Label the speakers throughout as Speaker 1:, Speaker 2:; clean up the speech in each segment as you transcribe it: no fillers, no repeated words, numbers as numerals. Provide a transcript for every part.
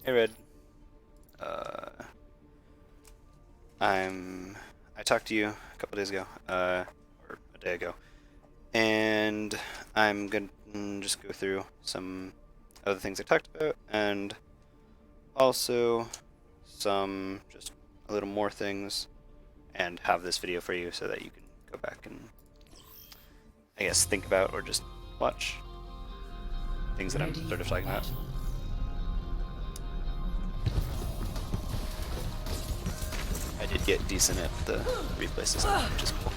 Speaker 1: Hey Red. Uh, I talked to you a couple days ago, or a day ago, and I'm gonna just go through some other things I talked about, and also some just a little more things, and have this video for you so that you can go back and I guess think about or just watch things that I'm
Speaker 2: Ready
Speaker 1: sort of
Speaker 2: for
Speaker 1: talking about.
Speaker 2: battle.
Speaker 1: I did get decent at the replay system, which is cool.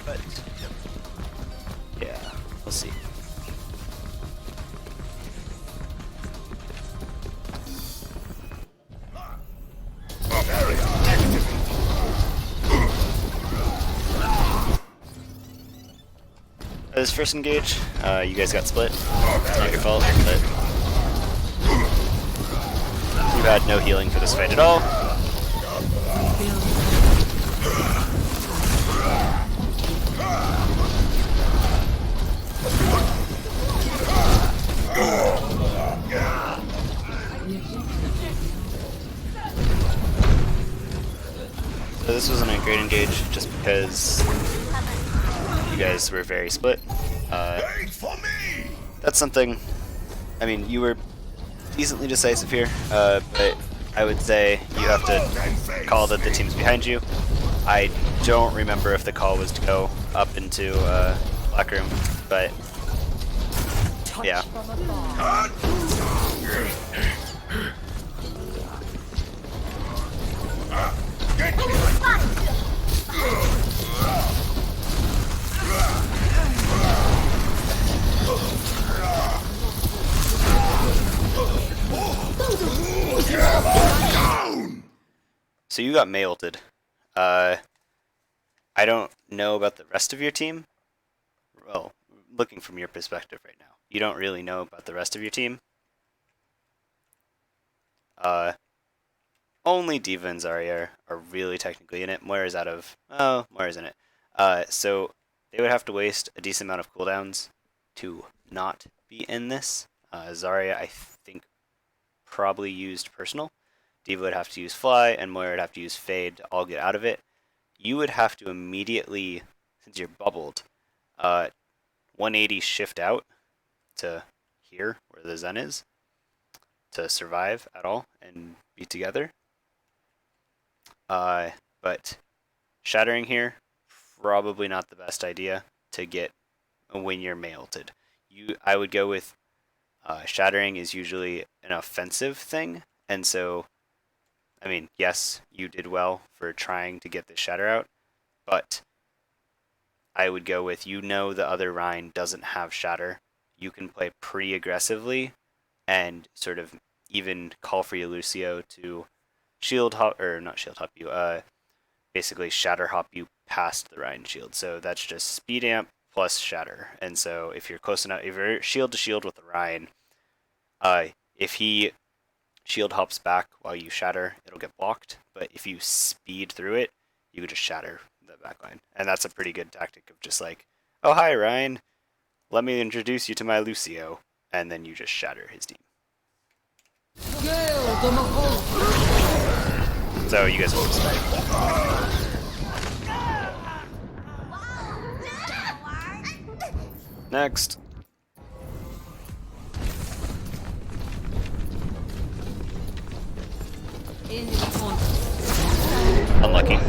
Speaker 1: But yeah, we'll see. This first engage, you guys got split. It's not your fault, but you had no healing for this fight at all. So this wasn't a great engage just because you guys were very split. That's something, I mean, you were decently decisive here, but I would say you have to call that the team's behind you. I don't remember if the call was to go up into Black Room, but yeah. So you got mailed. I don't know about the rest of your team. Well, looking from your perspective right now, you don't really know about the rest of your team. Only Diva and Zarya are really technically in it. Moira's out of... Oh, Moira's in it. So they would have to waste a decent amount of cooldowns to not be in this. Zarya, I think, probably used Personal. Diva would have to use Fly, and Moira would have to use Fade to all get out of it. You would have to immediately, since you're bubbled, 180 shift out to here, where the Zen is, to survive at all and be together. But shattering here, probably not the best idea to get when you're mailed. I would go with shattering is usually an offensive thing, and so, I mean, yes, you did well for trying to get this shatter out, but I would go with, you know, the other Rhine doesn't have shatter. You can play pretty aggressively and sort of even call for your Lucio to shield hop, or not shield hop you, basically shatter hop you past the Rhine shield. So that's just speed amp plus shatter. And so if you're close enough, if you're shield to shield with the Rhine, if he shield hops back while you shatter, it'll get blocked. But if you speed through it, you could just shatter the backline. And that's a pretty good tactic of just like, oh, hi, Ryan. Let me introduce you to my Lucio. And then you just shatter his team. So you guys will expect. Next. Unlucky.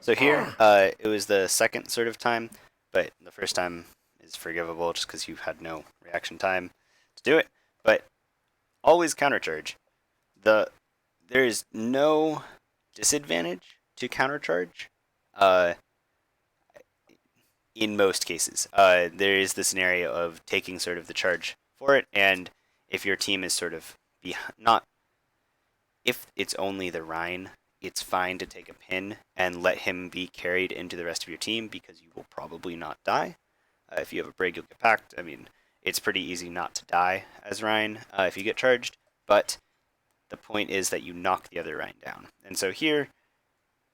Speaker 1: So here, it was the second sort of time, but the first time is forgivable just because you had no reaction time to do it. But always countercharge. There is no disadvantage to countercharge. In most cases, there is the scenario of taking sort of the charge for it, and if your team is sort of not, if it's only the Rhine, it's fine to take a pin and let him be carried into the rest of your team because you will probably not die. If you have a break, you'll get packed. I mean, it's pretty easy not to die as Rhine if you get charged, but the point is that you knock the other Rhine down. And so here,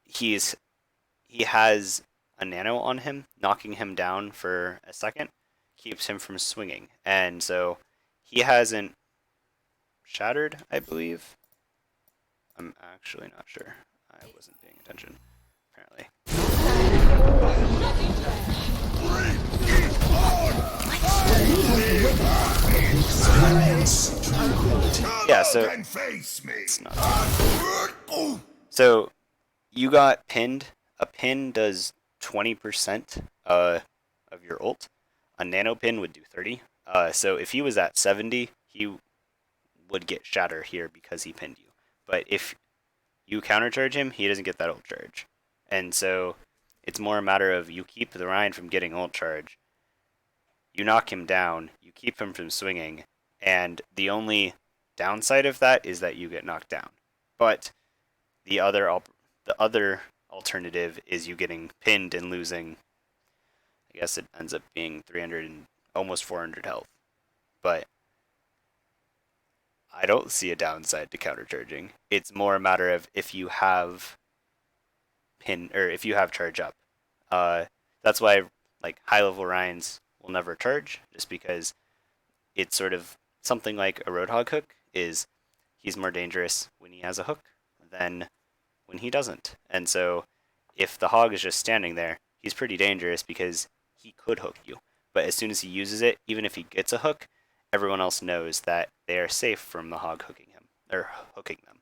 Speaker 1: he's he has a nano on him, knocking him down for a second keeps him from swinging. And so he hasn't shattered, I believe. I'm actually not sure. I wasn't paying attention, apparently. Yeah, so it's not. So you got pinned. A pin does 20% of your ult. A nano pin would do 30. So if he was at 70, he would get shatter here because he pinned you. But if you countercharge him, he doesn't get that ult charge. And so it's more a matter of you keep the Ryan from getting ult charge, you knock him down, you keep him from swinging, and the only downside of that is that you get knocked down. But the other alternative is you getting pinned and losing. I guess it ends up being 300 and almost 400 health. But I don't see a downside to countercharging. It's more a matter of if you have pin or if you have charge up. That's why like high level Ryans will never charge, just because it's sort of something like a Roadhog hook is he's more dangerous when he has a hook than when he doesn't. And so if the hog is just standing there, he's pretty dangerous because he could hook you. But as soon as he uses it, even if he gets a hook, everyone else knows that they are safe from the hog hooking him or hooking them.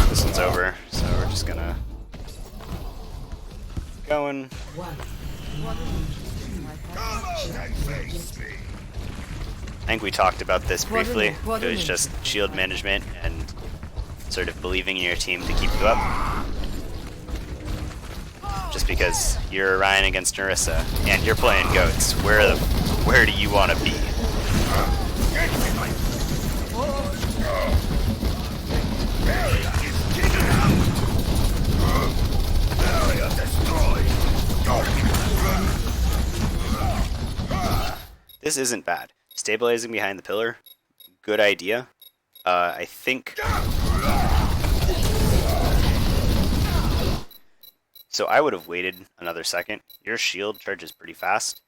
Speaker 1: This one's over, so we're just gonna keep going. I think we talked about this briefly. It was just shield management and sort of believing in your team to keep you up. Just because you're Ryan against Narissa and you're playing goats, where do you want to be? This isn't bad. Stabilizing behind the pillar, good idea. I think... So I would have waited another second. Your shield charges pretty fast.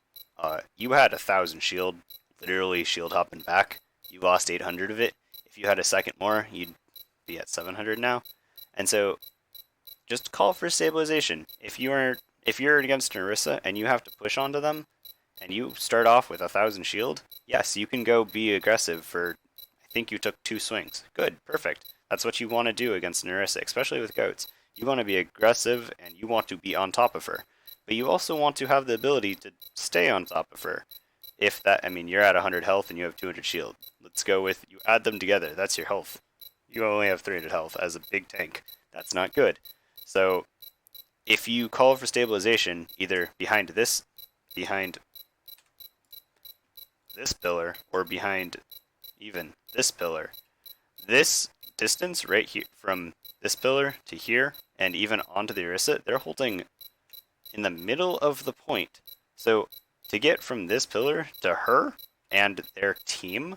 Speaker 1: You had 1,000 shield, literally shield hopping back. You lost 800 of it. If you had a second more, you'd be at 700 now. And so, just call for stabilization. If you're against Narissa and you have to push onto them, and you start off with 1,000 shield, yes, you can go be aggressive for, I think you took 2 swings. Good, perfect. That's what you want to do against Narissa, especially with goats. You want to be aggressive and you want to be on top of her. But you also want to have the ability to stay on top of her. If that, I mean, you're at 100 health and you have 200 shield. Let's go with, you add them together, that's your health. You only have 300 health as a big tank. That's not good. So, if you call for stabilization, either behind this pillar, or behind even this pillar, this distance right here from this pillar to here, and even onto the Orisa, they're holding in the middle of the point. So to get from this pillar to her and their team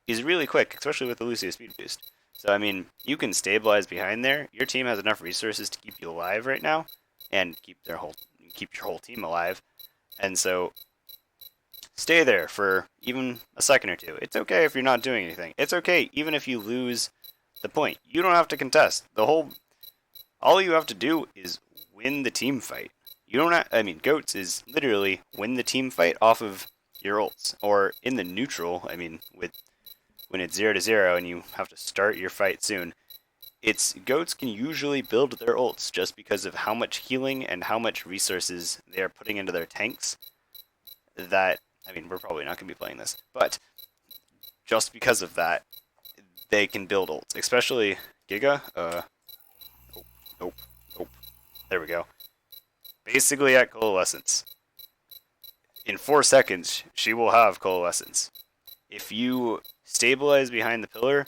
Speaker 1: is really quick, especially with the Lucio speed boost. So I mean, you can stabilize behind there. Your team has enough resources to keep you alive right now, and keep your whole team alive. And so stay there for even a second or two. It's okay if you're not doing anything. It's okay even if you lose the point. You don't have to contest. All you have to do is win the team fight. You don't have, I mean, goats is literally win the team fight off of your ults, or in the neutral. I mean, when it's 0-0 and you have to start your fight soon, goats can usually build their ults just because of how much healing and how much resources they are putting into their tanks. That, I mean, we're probably not going to be playing this, but just because of that, they can build ults, especially Giga. Nope. There we go. Basically at Coalescence. In 4 seconds, she will have Coalescence. If you stabilize behind the pillar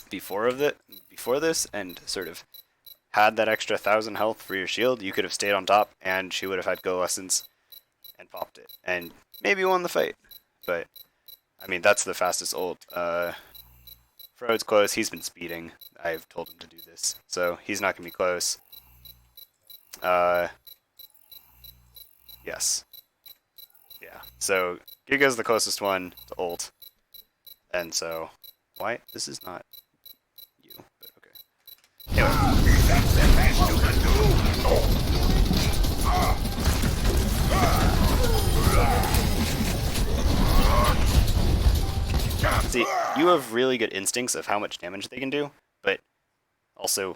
Speaker 1: before this and sort of had that extra 1,000 health for your shield, you could have stayed on top, and she would have had Go Lessons and popped it, and maybe won the fight. But, I mean, that's the fastest ult. Frode's close. He's been speeding. I've told him to do this, so he's not going to be close. Yes. Yeah, so Giga's the closest one to ult. And so, why? This is not you, but okay. Anyway. That's the best you can do! See, you have really good instincts of how much damage they can do, but also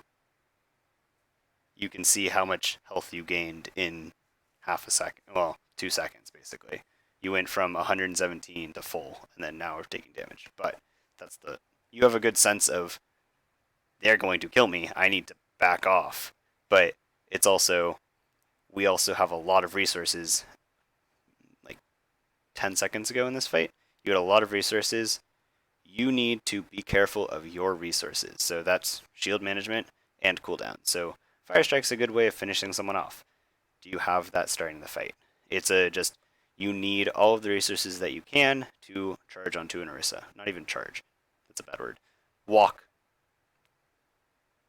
Speaker 1: you can see how much health you gained in half a second. Well, 2 seconds, basically. You went from 117 to full, and then now we're taking damage. But that's you have a good sense of, they're going to kill me, I need to back off. But it's also, we also have a lot of resources. Like 10 seconds ago in this fight, you had a lot of resources. You need to be careful of your resources. So that's shield management and cooldown. So Fire Strike's a good way of finishing someone off. Do you have that starting the fight? It's you need all of the resources that you can to charge onto an Orisa. Not even charge. That's a bad word. Walk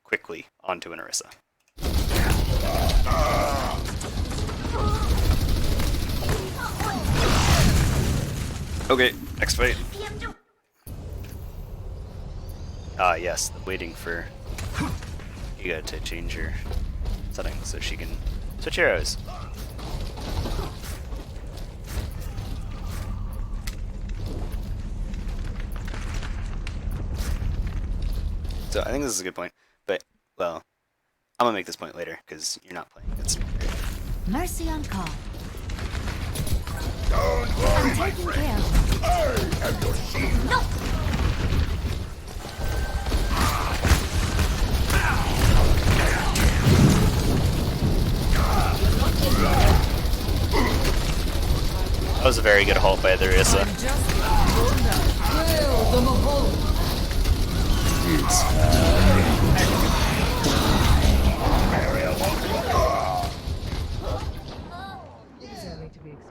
Speaker 1: quickly onto an Orisa. Okay, next fight. Yes, waiting for Giga to change your settings so she can switch arrows. So I think this is a good point, but, well, I'm gonna make this point later, because you're not playing against me.
Speaker 2: Mercy on call.
Speaker 3: Don't worry, my friend. I am your shield.
Speaker 2: No!
Speaker 1: That was a very good halt by the Orisa.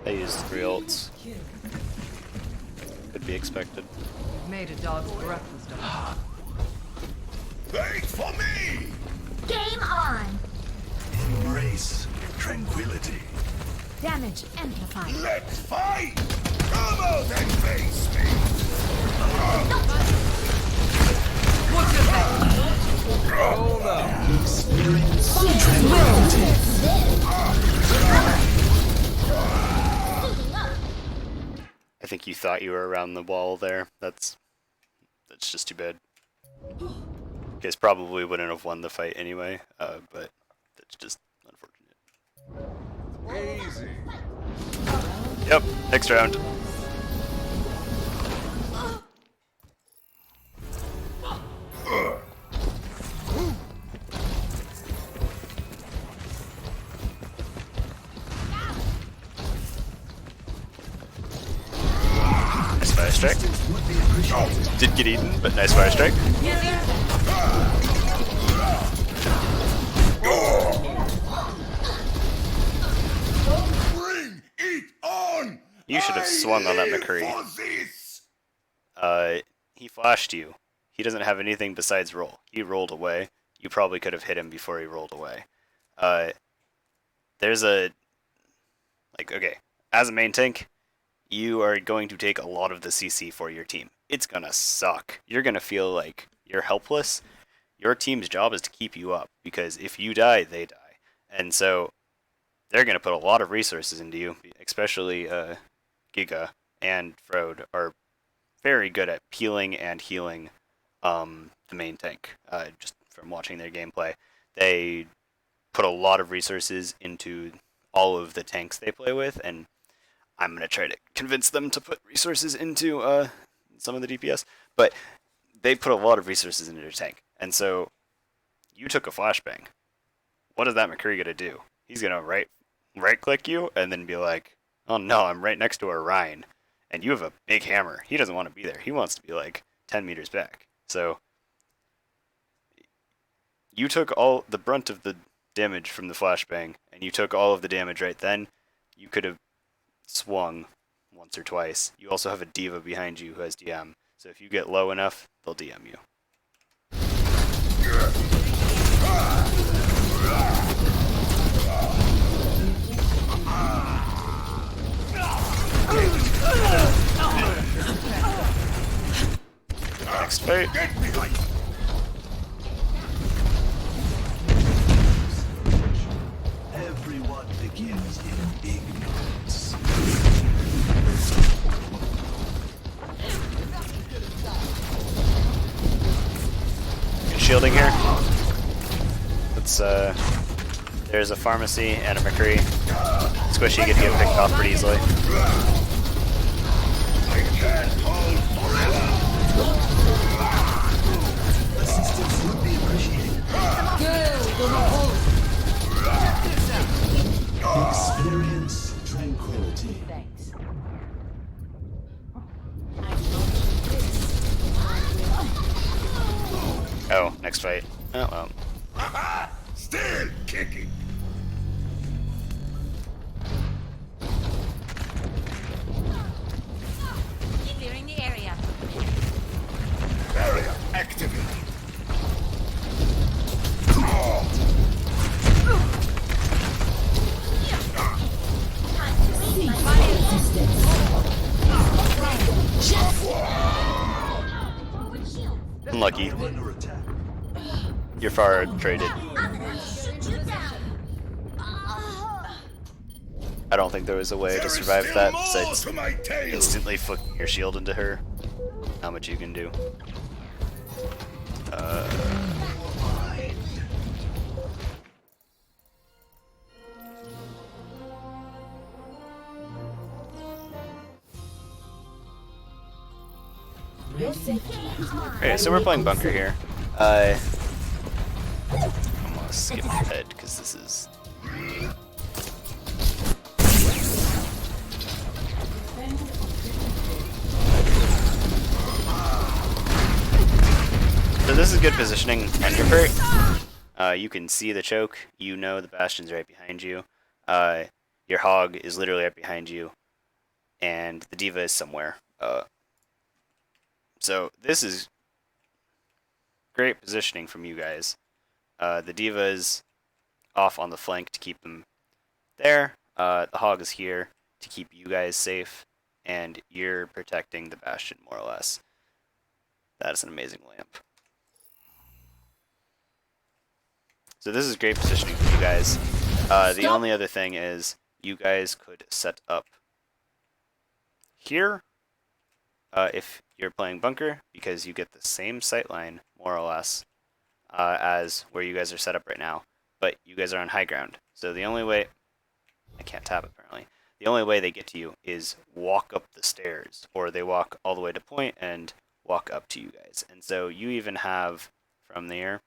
Speaker 1: I used 3 ults. Could be expected.
Speaker 4: Made a dog's breakfast of it.
Speaker 3: Wait for me!
Speaker 2: Game on!
Speaker 3: Embrace tranquility.
Speaker 2: Damage amplified.
Speaker 3: Let's fight! Come out and face me!
Speaker 4: What's your name?
Speaker 3: Hold up!
Speaker 2: Experience tranquility.
Speaker 1: I think you thought you were around the wall there. That's just too bad. You guys probably wouldn't have won the fight anyway, but that's just unfortunate.
Speaker 3: Easy.
Speaker 1: Yep, next round. Nice fire strike. Did get eaten, but nice fire strike.
Speaker 3: Bring it on!
Speaker 1: You should have swung on that McCree. He flashed you. He doesn't have anything besides roll. He rolled away. You probably could have hit him before he rolled away. There's okay, as a main tank, you are going to take a lot of the CC for your team. It's gonna suck. You're gonna feel like you're helpless. Your team's job is to keep you up, because if you die, they die. And so they're gonna put a lot of resources into you, especially Giga and Frode are very good at peeling and healing the main tank. Just from watching their gameplay, they put a lot of resources into all of the tanks they play with, and I'm going to try to convince them to put resources into some of the DPS, but they put a lot of resources into their tank. And so you took a flashbang. What is that McCree going to do? He's going to right click you and then be like, oh no, I'm right next to a Rhine, and you have a big hammer. He doesn't want to be there. He wants to be like 10 meters back. So you took all the brunt of the damage from the flashbang, and you took all of the damage right then. You could have swung once or twice. You also have a diva behind you who has DM, so if you get low enough, they'll DM you. Next fight.
Speaker 3: Everyone begins in ignorance.
Speaker 1: Good shielding here. Let's there's a pharmacy and a McCree. Squishy could get picked off pretty easily.
Speaker 3: I can't hold forever. Assistance would be appreciated. Experience tranquility.
Speaker 2: Thanks.
Speaker 1: Oh, next fight. Oh well.
Speaker 3: Still kicking.
Speaker 2: Clearing the area.
Speaker 3: Barrier activated.
Speaker 1: Unlucky.
Speaker 3: Under attack.
Speaker 1: You're far traded. I don't think there was a way to survive that besides
Speaker 3: To my tail.
Speaker 1: instantly flicking your shield into her. Not much you can do. Okay, so we're playing bunker here. I'm gonna skip ahead because this is. So this is good positioning, and you're very. You can see the choke. You know the bastion's right behind you. Your hog is literally right behind you, and the diva is somewhere. So this is great positioning from you guys. The diva is off on the flank to keep them there. The hog is here to keep you guys safe, and you're protecting the bastion more or less. That is an amazing lamp. So this is great positioning for you guys. The only other thing is you guys could set up here if you're playing bunker, because you get the same sight line more or less as where you guys are set up right now, but you guys are on high ground. So the only way, I can't tap apparently, the only way they get to you is walk up the stairs, or they walk all the way to point and walk up to you guys. And so you even have from there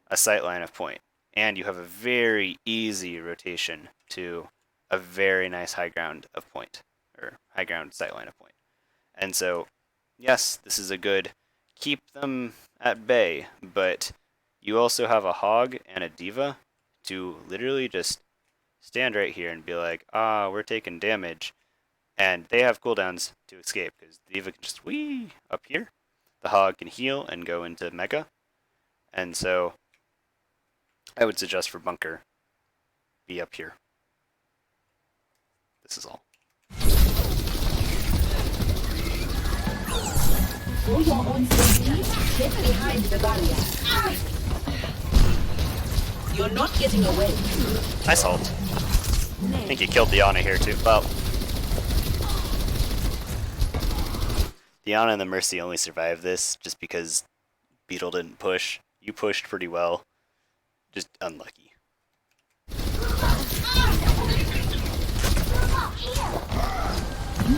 Speaker 1: a sight line of point, and you have a very easy rotation to a very nice high ground of point, or high ground sight line of point. And so, yes, this is a good keep them at bay, but you also have a hog and a diva to literally just stand right here and be like, we're taking damage, and they have cooldowns to escape, because the diva can just whee up here, the hog can heal and go into mega, and so I would suggest for bunker, be up here. This is all.
Speaker 5: For your own safety, get behind the barrier. You're not getting away.
Speaker 1: Nice ult. I think you killed Diana here too. Well, Diana and the Mercy only survived this just because Beetle didn't push. You pushed pretty well. Just unlucky.
Speaker 5: You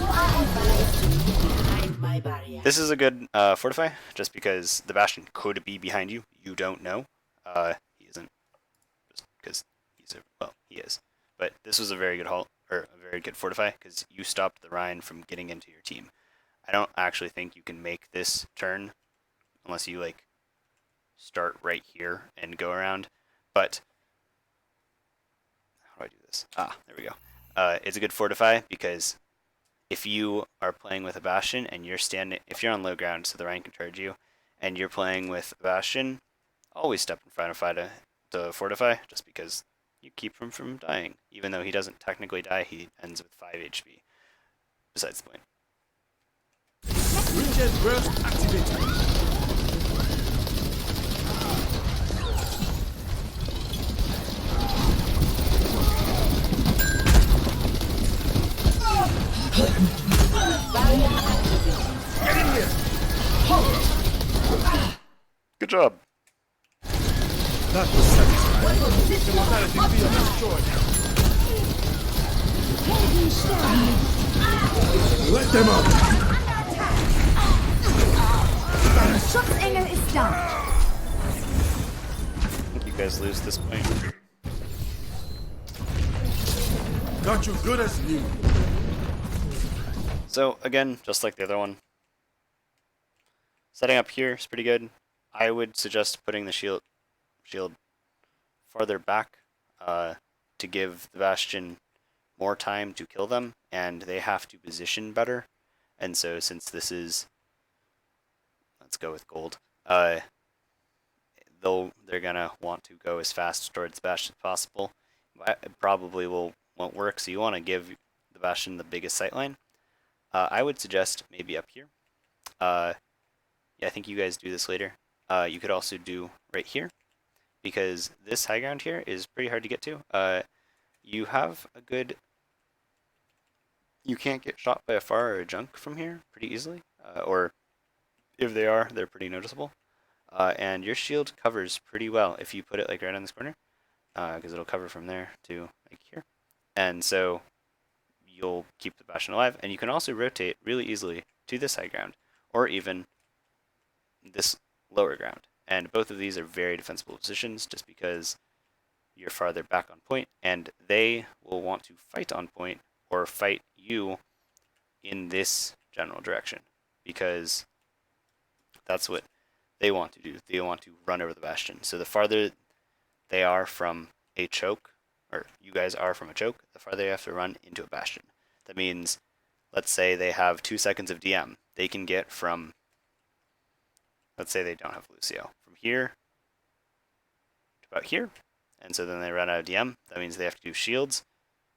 Speaker 5: are advised to get behind my barrier.
Speaker 1: This is a good fortify, just because the Bastion could be behind you. You don't know. He isn't, just because he's a, well, he is. But this was a very good halt, or a very good fortify, because you stopped the Rhine from getting into your team. I don't actually think you can make this turn unless you like start right here and go around. But how do I do this? Ah, there we go. It's a good fortify because if you are playing with a Bastion and you're standing, if you're on low ground, so the Rhine can charge you, and you're playing with a Bastion, always step in front of to fortify, just because you keep him from dying. Even though he doesn't technically die, he ends with 5 HP. Besides the point.
Speaker 3: Richard burst activated. Get in here!
Speaker 1: Good job.
Speaker 3: That was satisfying. Immortality field destroyed. Let them up!
Speaker 2: Schutzinger is down.
Speaker 1: I think you guys lose this point.
Speaker 3: Got you good as new.
Speaker 1: So again, just like the other one, setting up here is pretty good. I would suggest putting the shield farther back to give the Bastion more time to kill them, and they have to position better. And so since this is, let's go with gold, they're gonna want to go as fast towards the Bastion as possible. It probably won't work, so you want to give the Bastion the biggest sightline. I would suggest maybe up here. Yeah, I think you guys do this later. You could also do right here, because this high ground here is pretty hard to get to. You have a good... You can't get shot by a far or a junk from here pretty easily. Or if they are, they're pretty noticeable. And your shield covers pretty well if you put it like right on this corner, because it'll cover from there to like here. And so you'll keep the Bastion alive, and you can also rotate really easily to this high ground, or even this lower ground. And both of these are very defensible positions, just because you're farther back on point, and they will want to fight on point, or fight you in this general direction, because that's what they want to do. They want to run over the Bastion. So the farther they are from a choke, or you guys are from a choke, the farther you have to run into a Bastion. That means, let's say they have 2 seconds of DM. They can get from, let's say they don't have Lucio, from here to about here, and so then they run out of DM. That means they have to do shields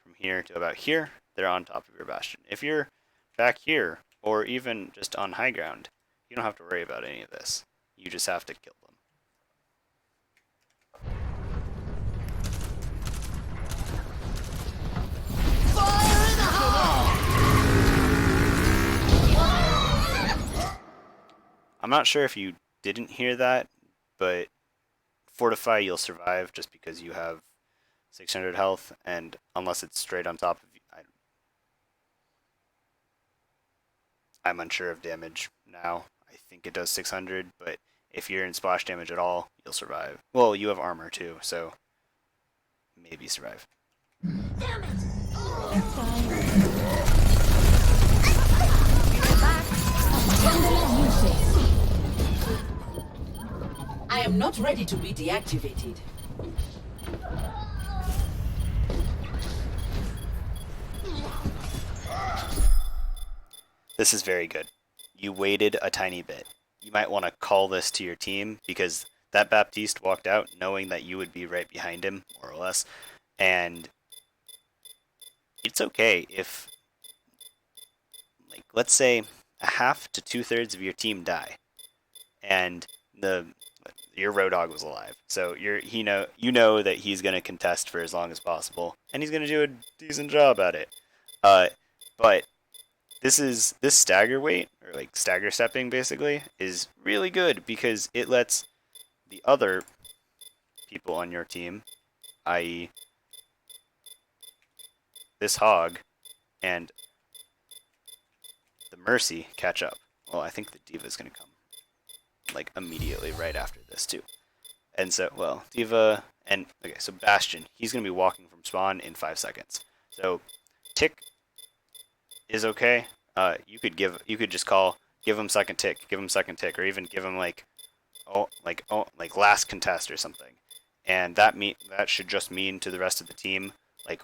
Speaker 1: from here to about here. They're on top of your Bastion. If you're back here, or even just on high ground, you don't have to worry about any of this. You just have to kill them. I'm not sure if you didn't hear that, but fortify, you'll survive just because you have 600 health, and unless it's straight on top of you, I'm unsure of damage now. I think it does 600, but if you're in splash damage at all, you'll survive. Well, you have armor too, so maybe survive.
Speaker 2: Damn it!
Speaker 5: I am not ready to be deactivated.
Speaker 1: This is very good. You waited a tiny bit. You might want to call this to your team, because that Baptiste walked out knowing that you would be right behind him, more or less. And it's okay if, like, let's say a half to 2/3 of your team die, and your Roadhog was alive. So you know that he's gonna contest for as long as possible, and he's gonna do a decent job at it. But this stagger weight, or like stagger stepping basically, is really good, because it lets the other people on your team, i.e. this hog and the Mercy, catch up. Well, I think the Diva's gonna come like immediately right after this too. And so, well, Diva and okay, so Bastion, he's gonna be walking from spawn in 5 seconds. So tick is okay. You could just give him second tick, or even give him like like last contest or something, and that should just mean to the rest of the team, like,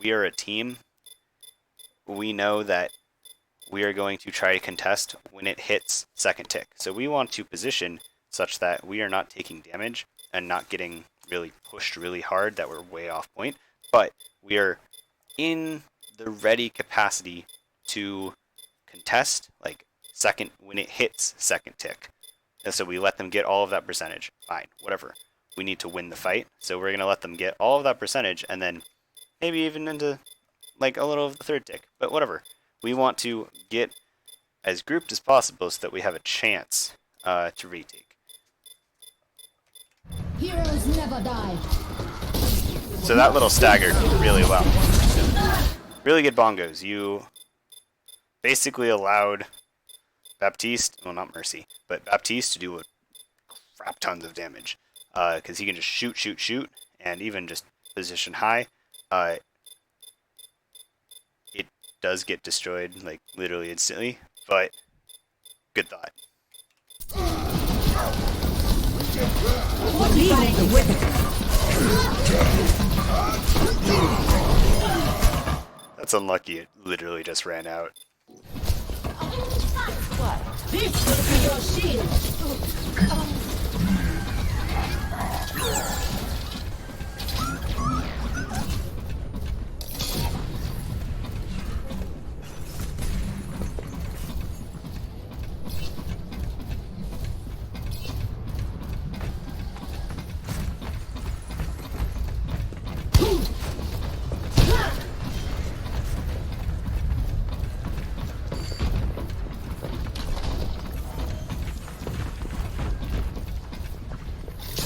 Speaker 1: we are a team. We know that we are going to try to contest when it hits second tick. So we want to position such that we are not taking damage and not getting really pushed really hard that we're way off point, but we are in the ready capacity to contest like second when it hits second tick. And so we let them get all of that percentage. Fine, whatever. We need to win the fight, so we're going to let them get all of that percentage and then maybe even into like a little of the third tick, but whatever. We want to get as grouped as possible so that we have a chance to retake.
Speaker 5: Heroes never die.
Speaker 1: So that little staggered really well. Really good bongos. You basically allowed Baptiste, well, not Mercy, but Baptiste to do a crap tons of damage. Because he can just shoot, and even just position high. It does get destroyed, like, literally instantly, but good thought. That's unlucky, it literally just ran out.
Speaker 5: This will be your shield.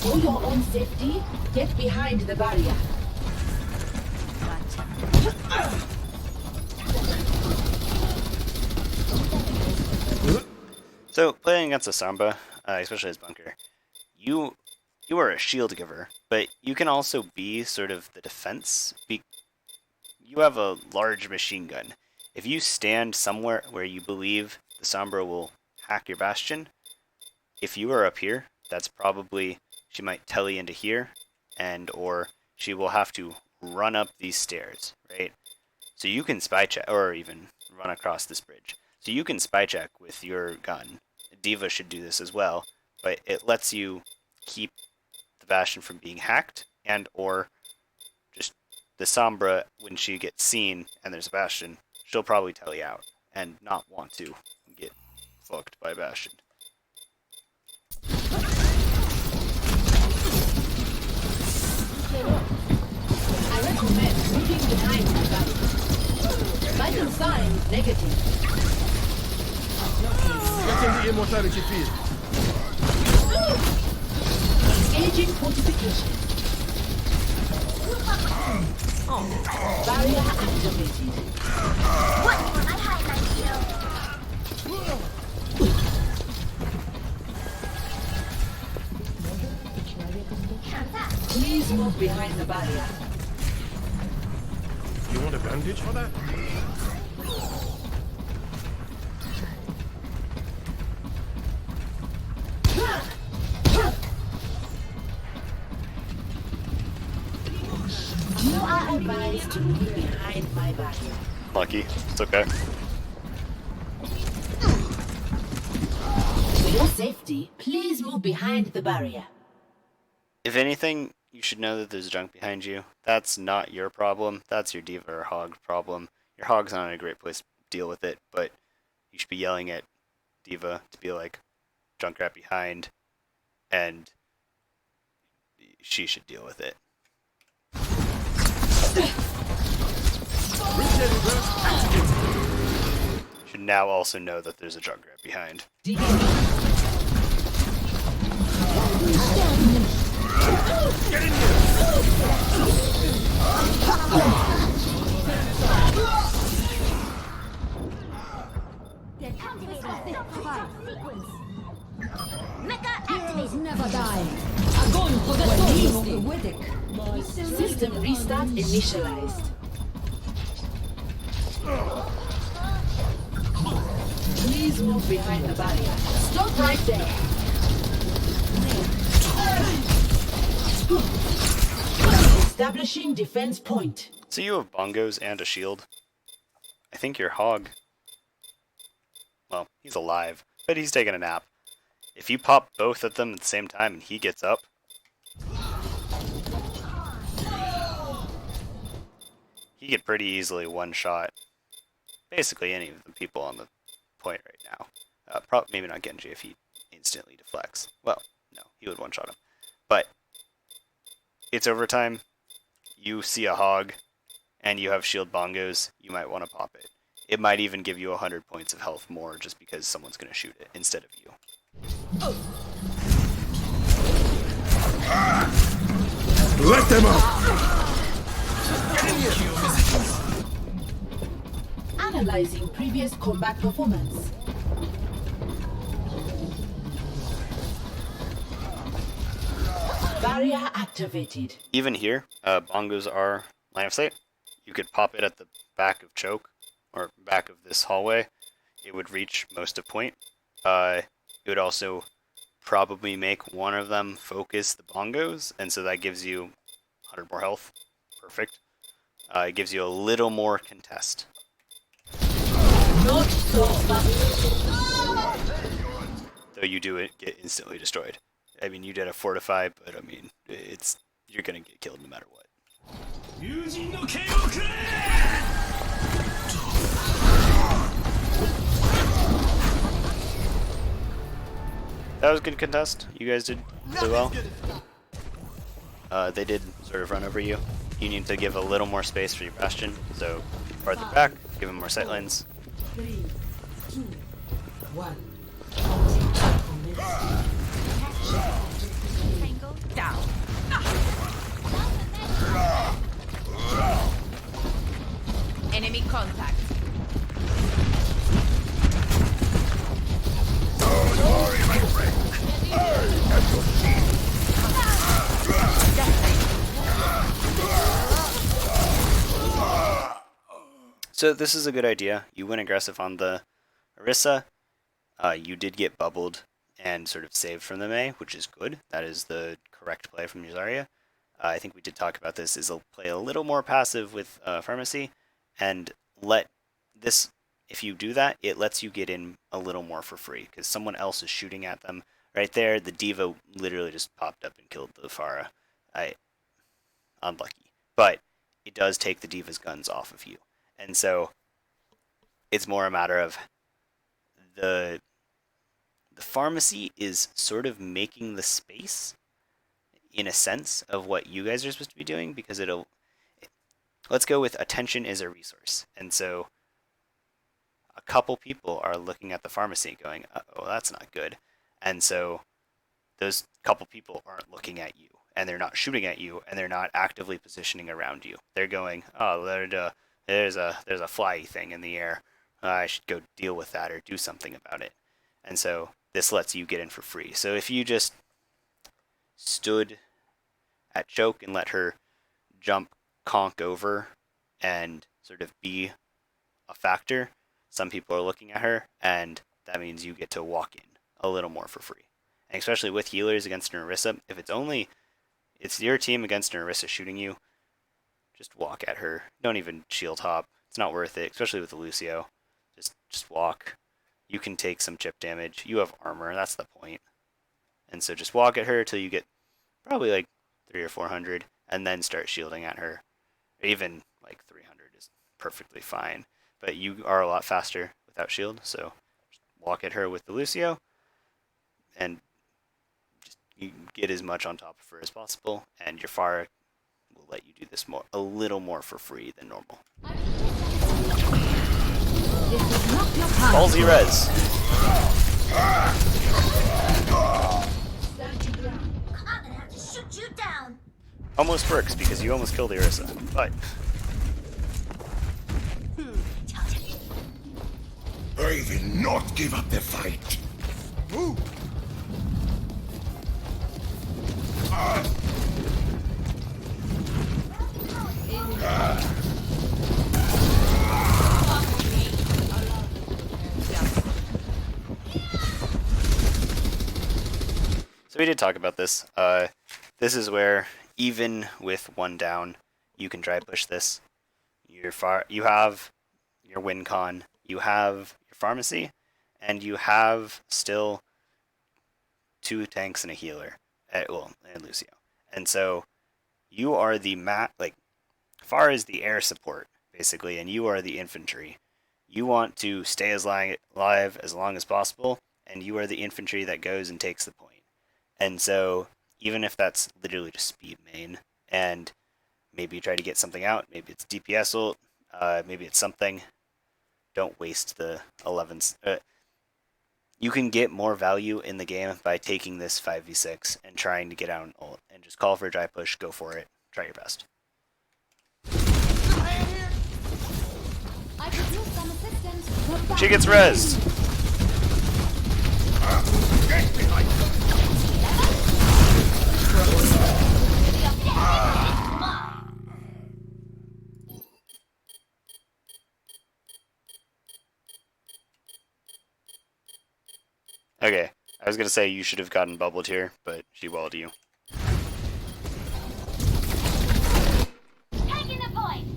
Speaker 5: For your own safety, get behind the barrier.
Speaker 1: So, playing against a Samba, especially as bunker, you are a shield giver, but you can also be sort of the defense. You have a large machine gun. If you stand somewhere where you believe the Sombra will hack your bastion, if you are up here, that's probably, she might telly into here, or she will have to run up these stairs, right? So you can spy check, or even run across this bridge. So you can spy check with your gun. D.Va should do this as well, but it lets you keep the bastion from being hacked, or just the Sombra, when she gets seen and there's a bastion, she'll probably tell you out and not want to get fucked by bastion.
Speaker 5: I recommend moving behind my body. Vital sign negative.
Speaker 3: Getting the immortality field.
Speaker 5: Engaging fortification. Barrier activated.
Speaker 2: What will I highlight you?
Speaker 5: Please move behind the barrier.
Speaker 3: You want a bandage for that?
Speaker 5: You are advised to move behind my barrier.
Speaker 1: Lucky, it's okay.
Speaker 5: For your safety, please move behind the barrier.
Speaker 1: If anything, you should know that there's junk behind you. That's not your problem. That's your D.Va or hog problem. Your hog's not in a great place to deal with it, but you should be yelling at D.Va to be like, junk rat behind, and she should deal with it. Should now also know that there's a junk rat behind.
Speaker 3: Get in here!
Speaker 2: They're activating sequence. Mecha
Speaker 5: Heroes
Speaker 2: activated.
Speaker 5: never die. Agony for the soul of the Withic. System restart initialized. Please move behind the barrier. Stop right there. Establishing defense point.
Speaker 1: So you have bongos and a shield. I think your hog, well, he's alive, but he's taking a nap. If you pop both of them at the same time and he gets up, he could pretty easily one-shot basically any of the people on the point right now. Maybe not Genji if he instantly deflects. Well, no, he would one-shot him. But it's overtime. You see a hog, and you have shield bongos, you might want to pop it. It might even give you 100 points of health more just because someone's going to shoot it instead of you.
Speaker 3: Let them up!
Speaker 5: Analyzing previous combat performance. Barrier activated.
Speaker 1: Even here, bongos are line of sight. You could pop it at the back of choke, or back of this hallway. It would reach most of point. It would also probably make one of them focus the bongos, and so that gives you 100 more health. Perfect. It gives you a little more contest.
Speaker 5: Not so fast.
Speaker 1: Though you do get instantly destroyed. I mean, you did a fortify, but I mean, you're gonna get killed no matter what. That was a good contest. You guys did really well. They did sort of run over you. You need to give a little more space for your Bastion, so farther back, give him more sightlines.
Speaker 5: 3, 2, 1.
Speaker 2: Tango down.
Speaker 4: Enemy contact.
Speaker 1: So this is a good idea. You went aggressive on the Orisa. You did get bubbled and sort of saved from the Mei, which is good. That is the correct play from Zarya. I think we did talk about this, is play a little more passive with Pharmacy, and let this, if you do that, it lets you get in a little more for free, because someone else is shooting at them. Right there, the Diva literally just popped up and killed the Pharah. Unlucky. But it does take the Diva's guns off of you. And so it's more a matter of the Pharmacy is sort of making the space in a sense of what you guys are supposed to be doing, because let's go with attention is a resource. And so a couple people are looking at the Pharmacy going, oh, that's not good. And so those couple people aren't looking at you, and they're not shooting at you, and they're not actively positioning around you. They're going, oh, there's a fly thing in the air. I should go deal with that or do something about it. And so this lets you get in for free. So if you just stood at choke and let her jump conk over and sort of be a factor, some people are looking at her, and that means you get to walk in a little more for free. And especially with healers against an Orisa, if it's your team against an Orisa shooting you, just walk at her. Don't even shield hop. It's not worth it, especially with the Lucio. Just walk. You can take some chip damage. You have armor, that's the point. And so just walk at her till you get probably like 300 or 400, and then start shielding at her. Even like 300 is perfectly fine. But you are a lot faster without shield, so just walk at her with the Lucio, and just you get as much on top of her as possible, and your Pharah will let you do this a little more for free than normal. Ballsy res.
Speaker 2: I'm gonna have to shoot you down.
Speaker 1: Almost works because you almost killed the Orisa, but
Speaker 3: I will not give up the fight. Move.
Speaker 1: So we did talk about this. This is where even with one down, you can dry push this. You have your win con, you have your pharmacy, and you have still 2 tanks and a healer, and Lucio. And so you are the far as the air support basically, and you are the infantry. You want to stay as alive as long as possible, and you are the infantry that goes and takes the point. And so even if that's literally just speed main, and maybe you try to get something out, maybe it's DPS ult, maybe it's something, don't waste the 11s. You can get more value in the game by taking this 5v6 and trying to get out an ult, and just call for a dry push, go for it, try your best.
Speaker 5: I could use some assistance.
Speaker 1: She gets rezzed!
Speaker 3: Get behind me!
Speaker 1: Okay, I was gonna say you should have gotten bubbled here, but she walled you.
Speaker 2: Taking the point.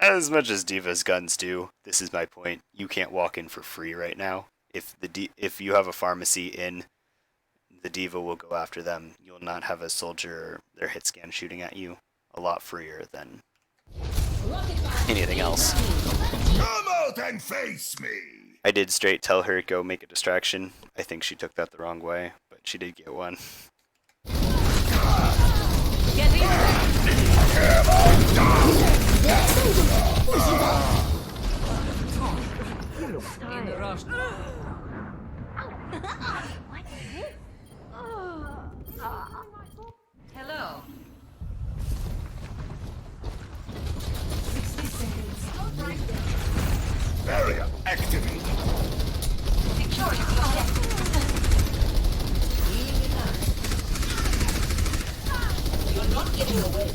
Speaker 1: As much as D.Va's guns do, this is my point. You can't walk in for free right now. If you have a pharmacy in, the D.Va will go after them. You'll not have a soldier or their hit scan shooting at you. A lot freer than anything else.
Speaker 3: Come out and face me!
Speaker 1: I did straight tell her go make a distraction. I think she took that the wrong way, but she did get one.
Speaker 4: Get in the rush. Hello.
Speaker 5: 60 seconds.
Speaker 3: Barrier activated.
Speaker 2: Secure your objective.
Speaker 5: You're not getting away.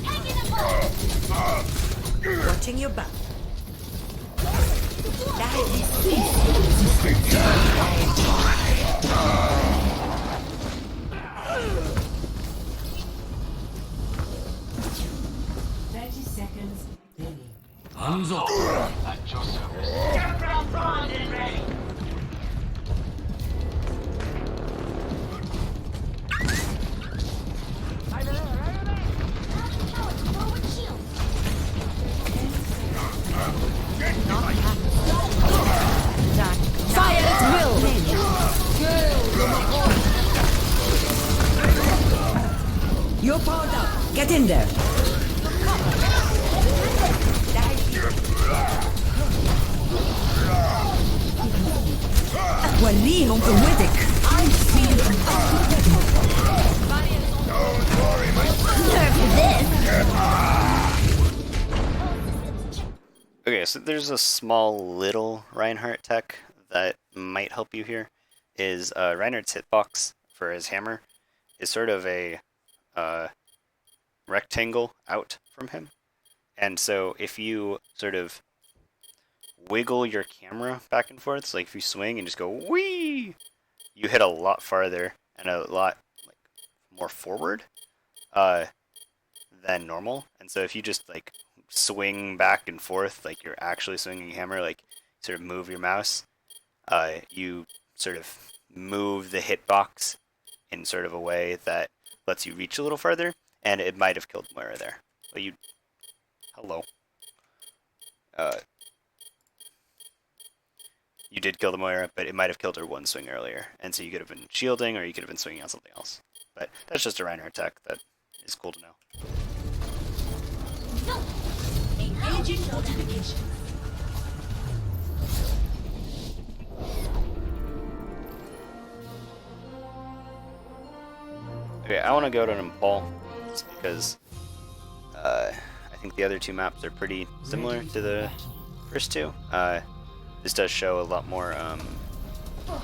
Speaker 2: Taking the point.
Speaker 6: Watching your back.
Speaker 5: Seconds.
Speaker 2: Forward shield.
Speaker 6: Fire at will! You're powered up. Get in there. وليهم قوتك.
Speaker 1: Okay, so there's a small little Reinhardt tech that might help you here. Is Reinhardt's hitbox for his hammer is sort of a rectangle out from him. And so if you sort of wiggle your camera back and forth, so like if you swing and just go wee, you hit a lot farther and a lot more forward than normal. And so if you just like swing back and forth like you're actually swinging a hammer, like sort of move your mouse, you sort of move the hitbox in sort of a way that lets you reach a little farther, and it might have killed Moira there. But hello. You did kill the Moira, but it might have killed her one swing earlier, and so you could have been shielding, or you could have been swinging on something else. But that's just a Reinhardt tech that is cool to know.
Speaker 5: Engaging fortification.
Speaker 1: Okay, I want to go to Nepal, just because I think the other two maps are pretty similar to the first two. This does show a lot more.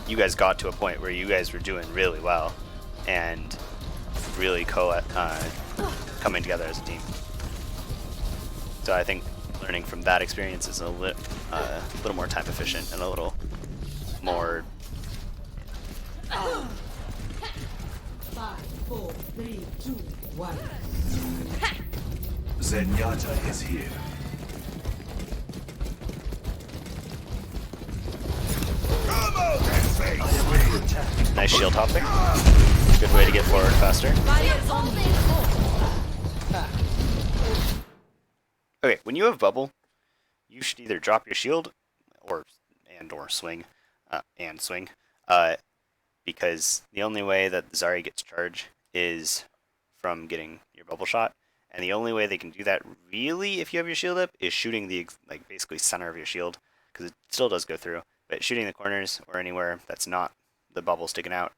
Speaker 1: You guys got to a point where you guys were doing really well, and really coming together as a team. So I think learning from that experience is a little more time efficient and a little more.
Speaker 5: 5, 4, 3, 2, 1.
Speaker 7: Zenyatta is here. Come out and face I am under attack.
Speaker 1: Nice shield hopping. Good way to get forward faster. Okay, when you have bubble, you should either drop your shield or swing because the only way that Zarya gets charge is from getting your bubble shot, and the only way they can do that really, if you have your shield up, is shooting the basically center of your shield, because it still does go through, but shooting the corners or anywhere that's not the bubble sticking out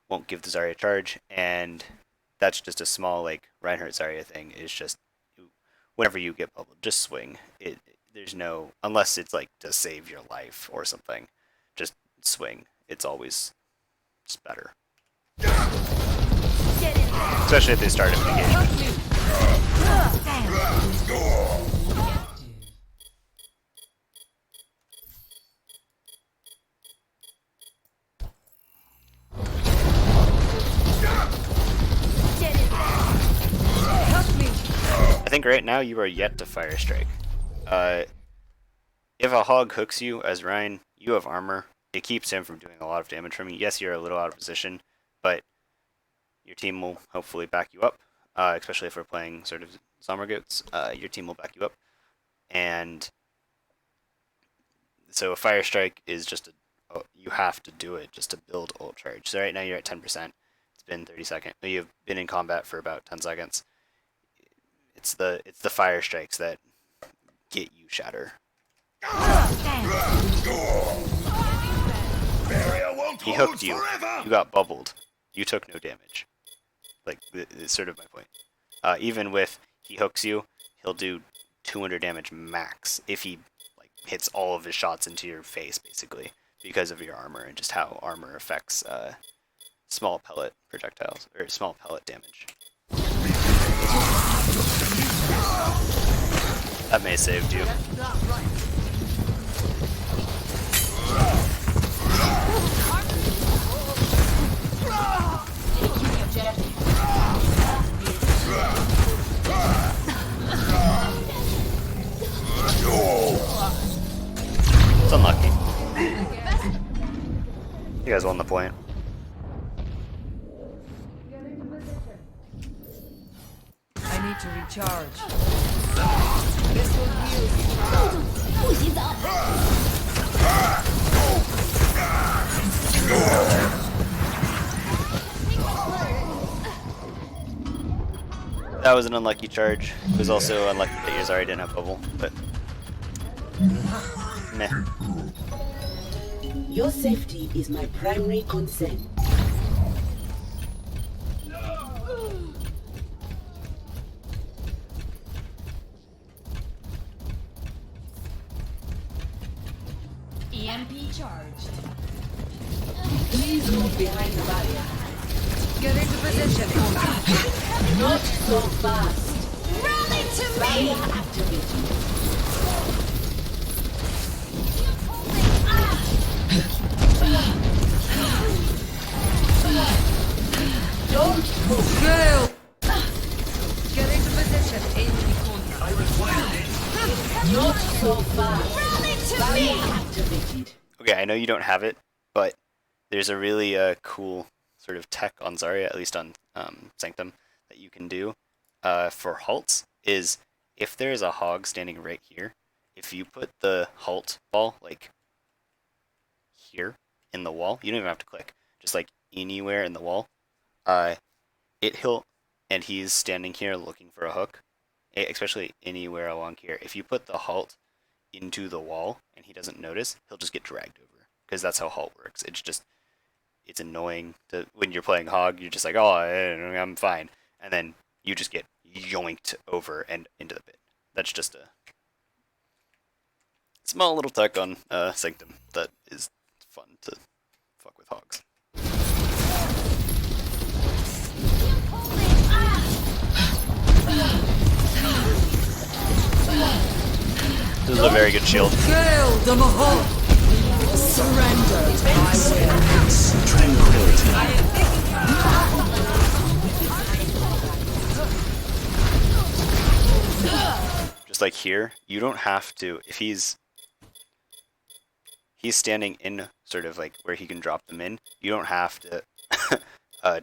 Speaker 1: won't give the Zarya charge, and that's just a small Reinhardt Zarya thing. Is just whenever you get bubbled, just swing. There's no, unless it's to save your life or something, just swing. It's always just better. Especially if they start an engagement. I think right now you are yet to fire strike. If a hog hooks you as Ryan, you have armor. It keeps him from doing a lot of damage from you. Yes, you're a little out of position, but your team will hopefully back you up, especially if we're playing sort of Sommer Goats. Your team will back you up. And so a fire strike is just you have to do it just to build ult charge. So right now you're at 10%. It's been 30 seconds. You've been in combat for about 10 seconds. It's the fire strikes that get you shatter. He hooked you. You got bubbled. You took no damage. It's sort of my point. Even with he hooks you, he'll do 200 damage max if he hits all of his shots into your face, basically, because of your armor and just how armor affects small pellet projectiles or small pellet damage. That may have saved you. It's unlucky. You guys won the point.
Speaker 4: I need to recharge. This will heal
Speaker 1: That was an unlucky charge. It was also unlucky that yours already didn't have bubble, but meh.
Speaker 8: Your safety is my primary concern.
Speaker 2: EMP charged.
Speaker 8: Please move behind the barrier.
Speaker 4: Get into position.
Speaker 8: Not so fast.
Speaker 2: Rally to
Speaker 8: Barrier
Speaker 2: me!
Speaker 8: activated. Don't move.
Speaker 4: Go! Get into position. Aim the corner.
Speaker 8: Not so fast.
Speaker 2: Rally to
Speaker 8: Barrier
Speaker 2: me!
Speaker 8: activated.
Speaker 1: Okay, I know you don't have it, but there's a really cool sort of tech on Zarya, at least on Sanctum, that you can do for halts, is if there's a hog standing right here, if you put the halt ball here in the wall, you don't even have to click, just anywhere in the wall, and he's standing here looking for a hook, especially anywhere along here. If you put the halt into the wall and he doesn't notice, he'll just get dragged over, because that's how halt works. It's annoying when you're playing hog. You're just oh, I'm fine, and then you just get yoinked over and into the pit. That's just Small little tech on Sanctum that is fun to fuck with hogs. This is a very good shield.
Speaker 6: Kill the Mahal. Surrender.
Speaker 1: Just like here, you don't have to, if he's standing in sort of like where he can drop them in, you don't have to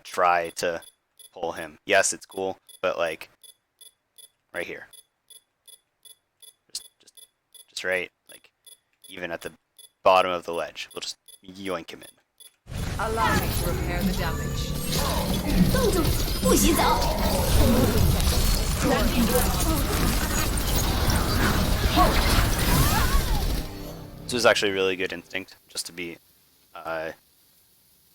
Speaker 1: try to pull him. Yes, it's cool, but like right here. Just right, like even at the bottom of the ledge, we'll just yoink him in.
Speaker 4: Allow me to repair the damage.
Speaker 2: 洞主不洗澡。
Speaker 1: This was actually a really good instinct, just to be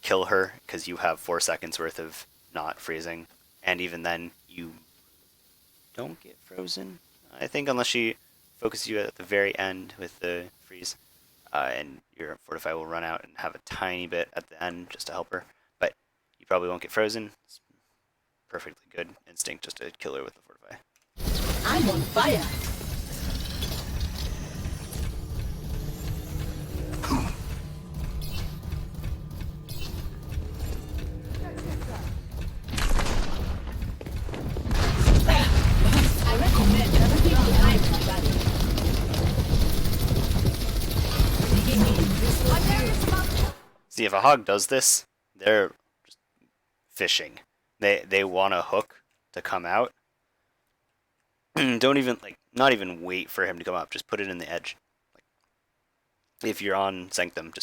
Speaker 1: kill her, because you have 4 seconds worth of not freezing, and even then you don't get frozen. I think unless she focuses you at the very end with the freeze, and your fortify will run out and have a tiny bit at the end just to help her, but you probably won't get frozen. It's perfectly good instinct just to kill her with the fortify.
Speaker 8: I'm on fire. I recommend never leave behind my body.
Speaker 1: See, if a hog does this, they're just fishing. They want a hook to come out. Don't even not even wait for him to come up. Just put it in the edge. Like, if you're on Sanctum,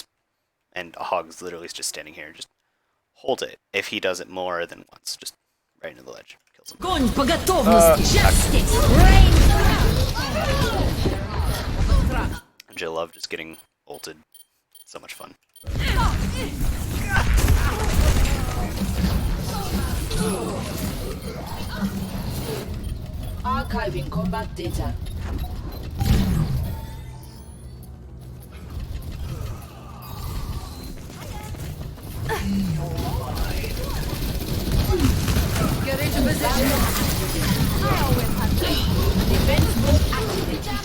Speaker 1: and a hog's literally just standing here, just hold it. If he does it more than once, just right into the ledge, kills him.
Speaker 6: Конь по готовности.
Speaker 1: And I love just getting ulted. It's so much fun.
Speaker 8: Archiving combat data.
Speaker 4: Get into position.
Speaker 8: Defense mode activated.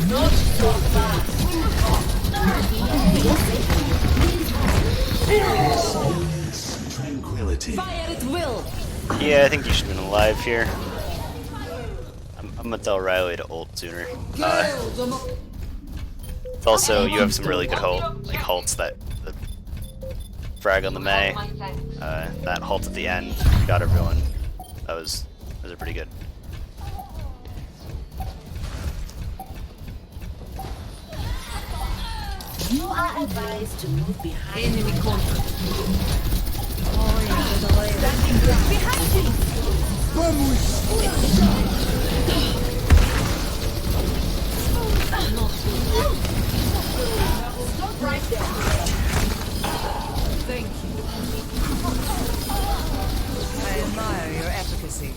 Speaker 8: Not so fast.
Speaker 3: Tranquility.
Speaker 6: Fire at will.
Speaker 1: Yeah, I think you should have been alive here. I'm gonna tell Riley to ult sooner.
Speaker 6: Kill the Mahal.
Speaker 1: It's also, you have some really good halts that the frag on the May, that halt at the end got everyone. Those are pretty good.
Speaker 8: You are advised to move behind.
Speaker 4: Enemy contact.
Speaker 8: Stop right there.
Speaker 4: Thank you. I admire your efficacy.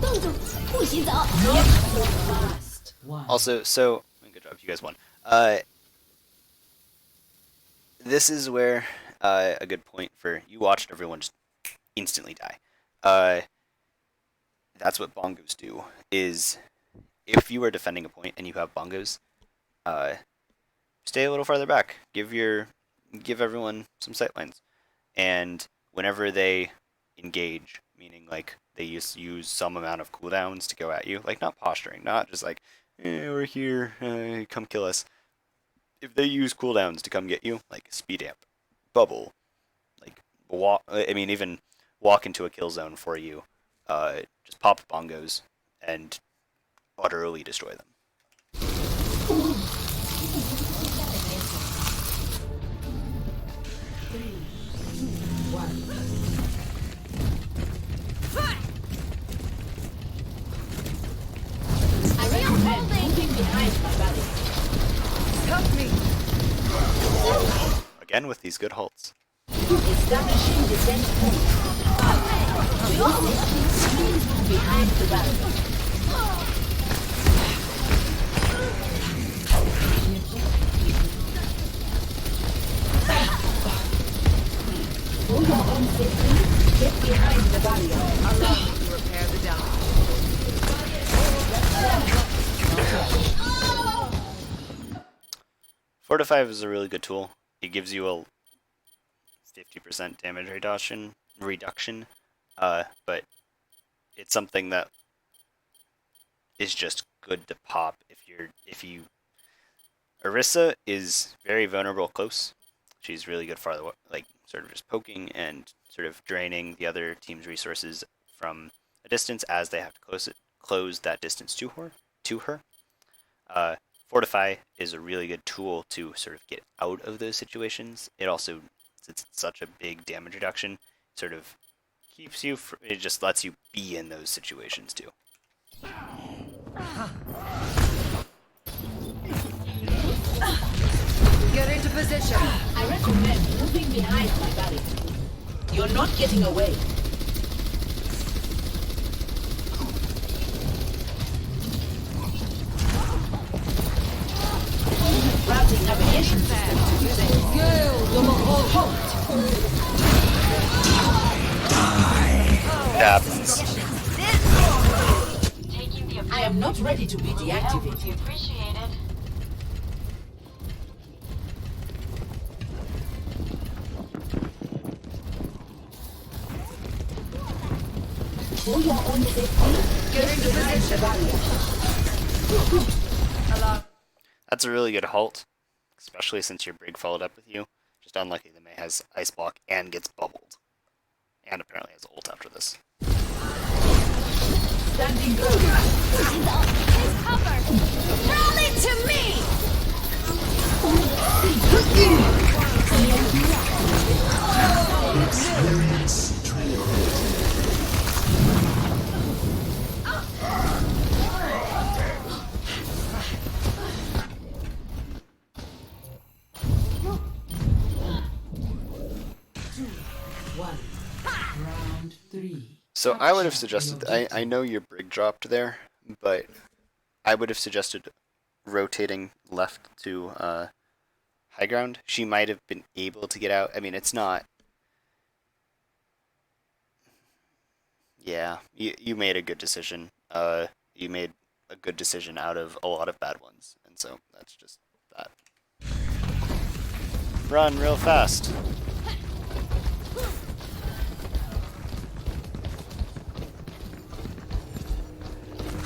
Speaker 2: 洞主不洗澡。
Speaker 8: Not so fast.
Speaker 1: Also, so good job, you guys won. This is where a good point for you watched everyone just instantly die. That's what bongos do. Is if you are defending a point and you have bongos, stay a little farther back. Give everyone some sightlines, and whenever they engage, meaning like they use some amount of cooldowns to go at you, like not posturing, not just like we're here, come kill us. If they use cooldowns to come get you, like speed amp, bubble, like even walk into a kill zone for you, just pop bongos and utterly destroy them.
Speaker 8: I recommend moving behind my body.
Speaker 4: Help me.
Speaker 1: Again with these good halts.
Speaker 8: Establishing defense point. Behind the barrier. For your own safety, get behind the barrier.
Speaker 4: Allow me to repair the damage.
Speaker 1: Fortify is a really good tool. It gives you a 50% damage reduction, but it's something that is just good to pop if you. Orisa is very vulnerable close. She's really good farther, like sort of just poking and sort of draining the other team's resources from a distance as they have to close that distance to her. Fortify is a really good tool to sort of get out of those situations. It also, since it's such a big damage reduction, sort of keeps you. It just lets you be in those situations too.
Speaker 4: Get into position.
Speaker 8: I recommend moving behind my barrier. You're not getting away. Routing navigation system to using.
Speaker 1: Happens.
Speaker 8: I am not ready to be deactivated. For your own safety, get behind the barrier.
Speaker 4: Allow.
Speaker 1: That's a really good halt, especially since your Brig followed up with you. Just unlucky that May has Ice Block and gets bubbled. And apparently has ult after this.
Speaker 8: Standing guard.
Speaker 2: Rally to me!
Speaker 3: Experience tranquility.
Speaker 5: Round 3.
Speaker 1: So I would have suggested, I know your Brig dropped there, but I would have suggested rotating left to high ground. She might have been able to get out. I mean, it's not. Yeah, you made a good decision. You made a good decision out of a lot of bad ones, and so that's just that. Run real fast.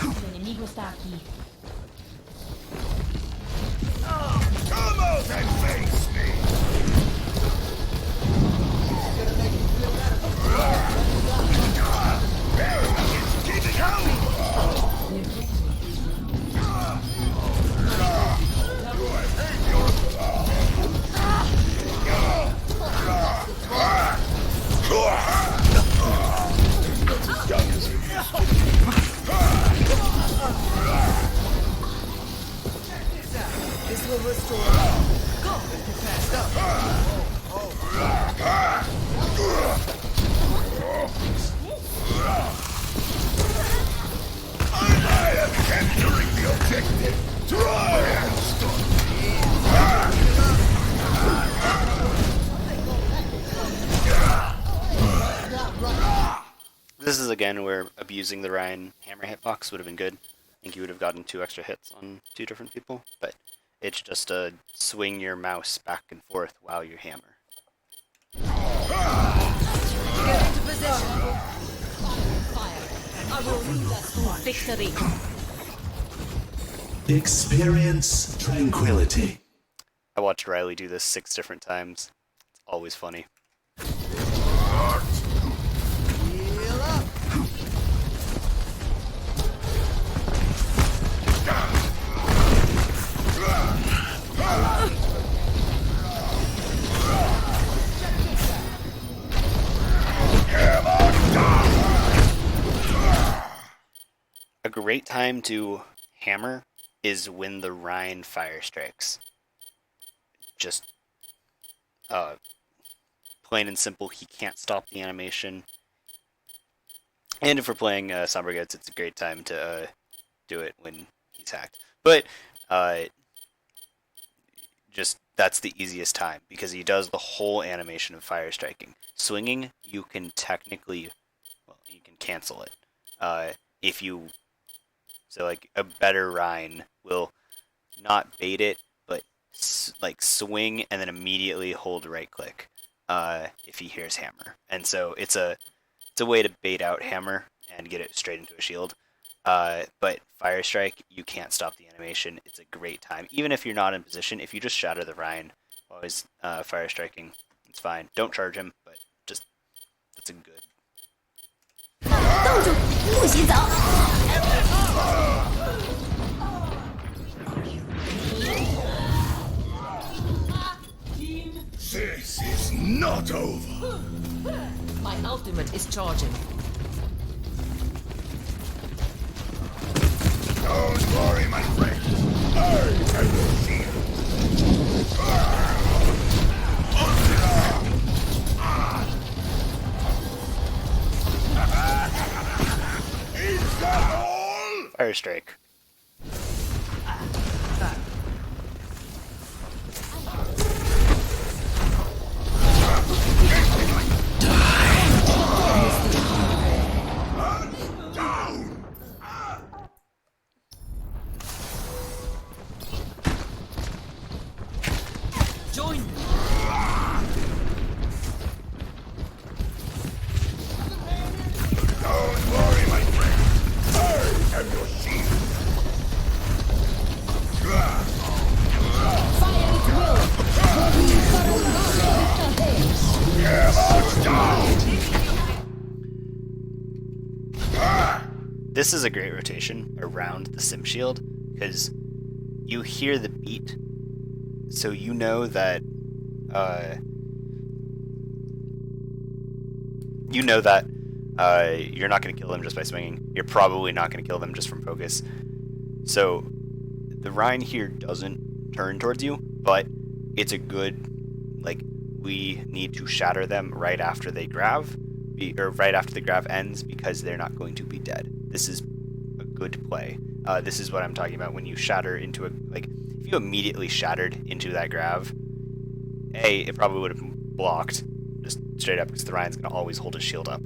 Speaker 2: El enemigo está aquí.
Speaker 7: Come out and face me! Keep out!
Speaker 4: This will restore. Go. Fast
Speaker 7: I am capturing the objective! Try and stop!
Speaker 1: This is again where abusing the Ryan hammer hitbox would have been good. I think you would have gotten 2 extra hits on 2 different people, but it's just a swing your mouse back and forth while you hammer.
Speaker 4: Get into position.
Speaker 2: I will lead us to victory.
Speaker 3: Experience tranquility.
Speaker 1: I watched Riley do this 6 different times. It's always funny.
Speaker 4: Heal up.
Speaker 1: A great time to hammer is when the Rhine fire strikes. Just plain and simple, he can't stop the animation. And if we're playing Somber Goats, it's a great time to do it when he's hacked. But just that's the easiest time because he does the whole animation of fire striking. Swinging, you can technically, well, you can cancel it. If you, so like a better Rhine will not bait it, but like swing and then immediately hold right click if he hears hammer. And so it's a way to bait out hammer and get it straight into a shield. But fire strike, you can't stop the animation. It's a great time, even if you're not in position. If you just shatter the Rhine while he's fire striking, it's fine. Don't charge him, but just that's a good.
Speaker 5: 洞主，不许走！
Speaker 7: This is not over.
Speaker 6: My ultimate is charging.
Speaker 7: Don't worry, my friend. I am your shield. Is that all?
Speaker 1: Fire strike.
Speaker 7: Down.
Speaker 6: Join me.
Speaker 7: Don't worry, my friend. I am your shield.
Speaker 5: Fire at will.
Speaker 1: This is a great rotation around the sim shield because you hear the beat, so you know that you're not going to kill them just by swinging. You're probably not going to kill them just from focus. So the Rhine here doesn't turn towards you, but it's a good, like, we need to shatter them right after they grav, or right after the grav ends, because they're not going to be dead. This is a good play. This is what I'm talking about when you shatter into a, like, if you immediately shattered into that grav, A, it probably would have blocked, just straight up, because the Ryan's going to always hold his shield up.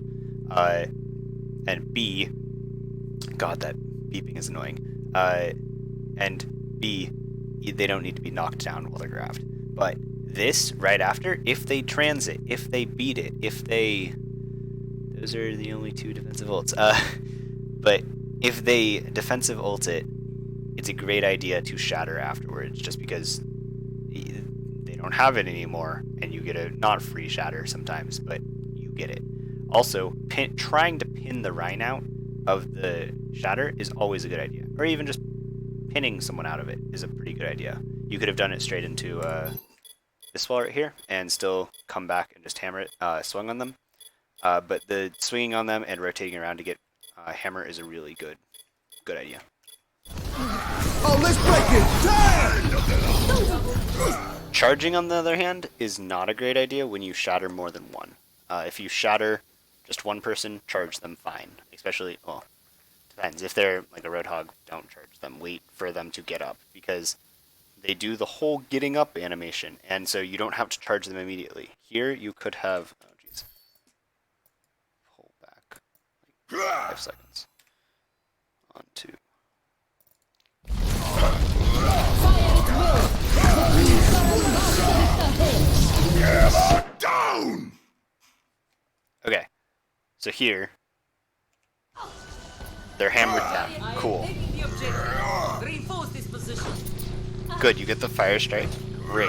Speaker 1: And B, God, that beeping is annoying. And B, they don't need to be knocked down while they're graved. But this, right after, if they transit, if they beat it, if they... Those are the only two defensive ults. But if they defensive ult it, it's a great idea to shatter afterwards, just because they don't have it anymore, and you get a not free shatter sometimes, but you get it. Also, trying to pin the Rhine out of the shatter is always a good idea, or even just pinning someone out of it is a pretty good idea. You could have done it straight into this wall right here, and still come back and just hammer it, swung on them. But the swinging on them and rotating around to get hammer is a really good idea.
Speaker 7: Oh, let's break it! Damn!
Speaker 1: Charging, on the other hand, is not a great idea when you shatter more than one. If you shatter just one person, charge them fine. Especially, well, depends. If they're like a Roadhog, don't charge them. Wait for them to get up, because they do the whole getting up animation, and so you don't have to charge them immediately. Here, you could have... Oh, jeez. Pull back. Like 5 seconds. On 2.
Speaker 7: Down!
Speaker 1: Okay, so here, they're hammered down. Cool.
Speaker 6: Taking the objective. Reinforce this position.
Speaker 1: Good, you get the fire strike. Great.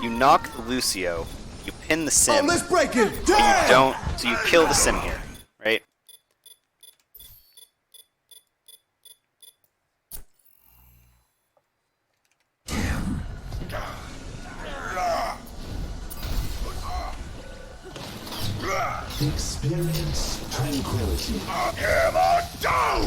Speaker 1: You knock the Lucio, you pin the Sim,
Speaker 7: Oh, let's break it!
Speaker 1: and you
Speaker 7: Damn!
Speaker 1: don't, so you kill the Sim here, right?
Speaker 3: Experience tranquility.
Speaker 7: Hammer down!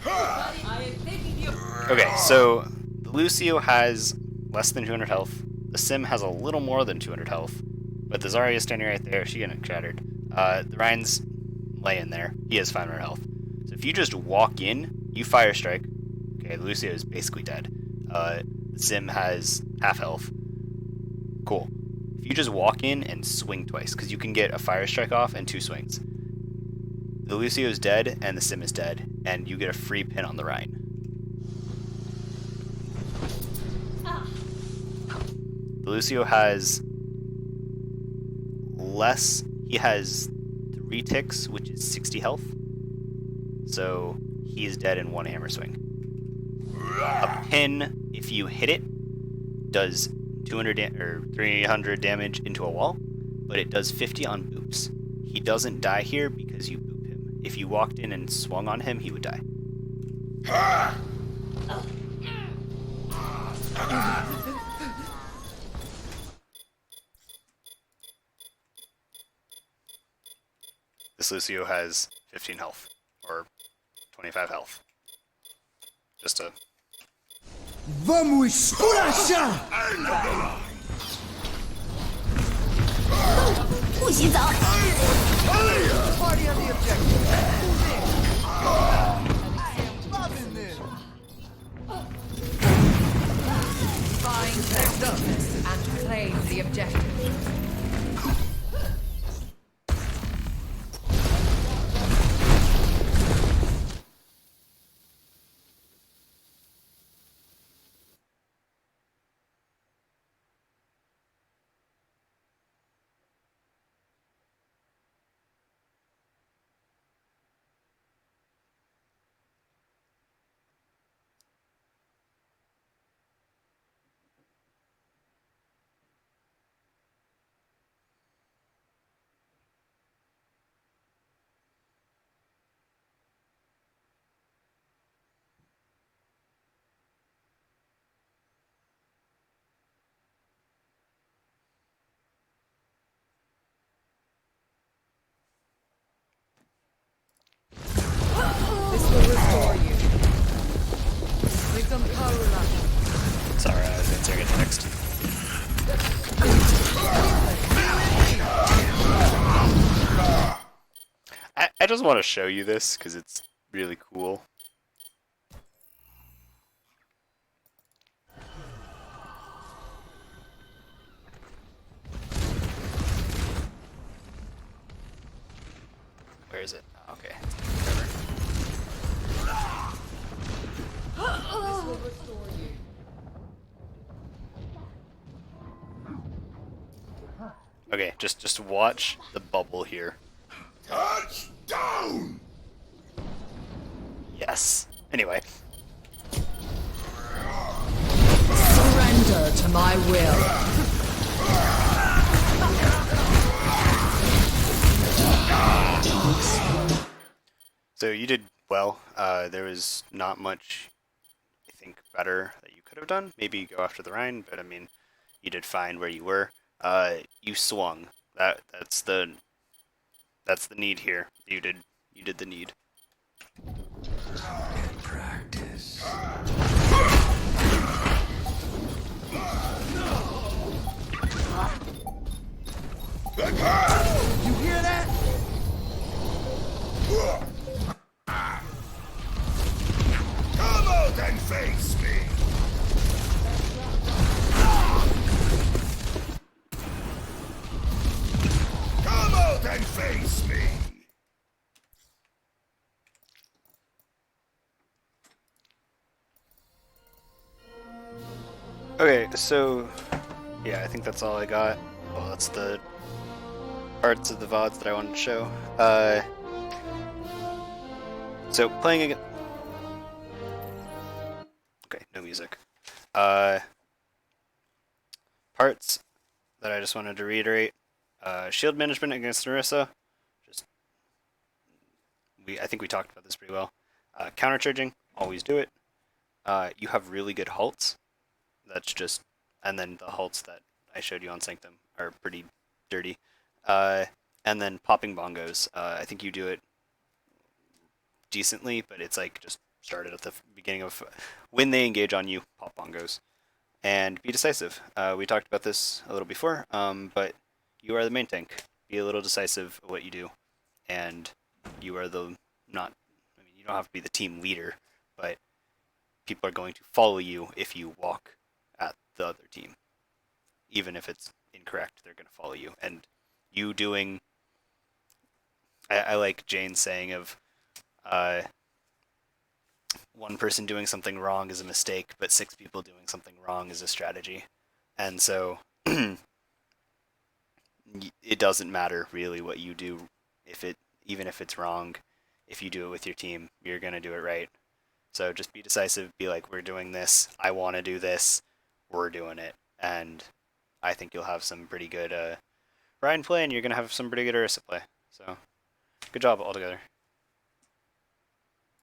Speaker 6: I am taking the objective.
Speaker 1: Okay, so the Lucio has less than 200 health, The Sim has a little more than 200 health, but the Zarya is standing right there. She getting shattered. The Ryan's laying there. He has 500 health. So if you just walk in, you fire strike. Okay, Lucio is basically dead. The Sim has half health. Cool. If you just walk in and swing twice, because you can get a fire strike off and 2 swings. The Lucio is dead and the Sim is dead, and you get a free pin on the Ryan. The Lucio has less. He has 3 ticks, which is 60 health. So he is dead in 1 hammer swing. A pin, if you hit it, does 200 or 300 damage into a wall, but it does 50 on boops. He doesn't die here because you boop him. If you walked in and swung on him, he would die. This Lucio has 15 health, or 25 health. Just a...
Speaker 3: Vamos escurachar!
Speaker 2: 不洗澡。
Speaker 3: Party on the objective. Loving this.
Speaker 4: Find Redopz and claim the objective. This will restore you. Become Parula.
Speaker 1: Sorry, I was answering a text. I just want to show you this because it's really cool. Where is it? Oh, okay.
Speaker 4: This will restore you.
Speaker 1: Okay, just watch the bubble here.
Speaker 7: Touchdown!
Speaker 1: Yes. Anyway.
Speaker 6: Surrender to my will.
Speaker 1: So you did well. There was not much, I think, better that you could have done. Maybe go after the Rhine, but I mean, you did fine where you were. You swung. That's the need here. You did the need.
Speaker 3: Practice. You hear that?
Speaker 7: Come out and face me! Come out and face me!
Speaker 1: Okay, so yeah, I think that's all I got. Well, that's the parts of the VODs that I wanted to show. So playing again. Okay, no music. Parts that I just wanted to reiterate. Shield management against Narissa. I think we talked about this pretty well. Counter charging, always do it. You have really good halts. That's just, and then the halts that I showed you on Sanctum are pretty dirty. And then popping bongos. I think you do it decently, but it's like just started at the beginning of when they engage on you, pop bongos. and be decisive. We talked about this a little before, but you are the main tank. Be a little decisive of what you do, and you are the not. I mean, you don't have to be the team leader, but people are going to follow you if you walk at the other team, even if it's incorrect. They're going to follow you, and you doing. I like Jane's saying of, one person doing something wrong is a mistake, but 6 people doing something wrong is a strategy, and so it doesn't matter really what you do if it even if it's wrong. If you do it with your team, you're gonna do it right. So just be decisive. Be like, we're doing this. I want to do this. We're doing it, and I think you'll have some pretty good Ryan play, and you're gonna have some pretty good Arissa play. So good job altogether.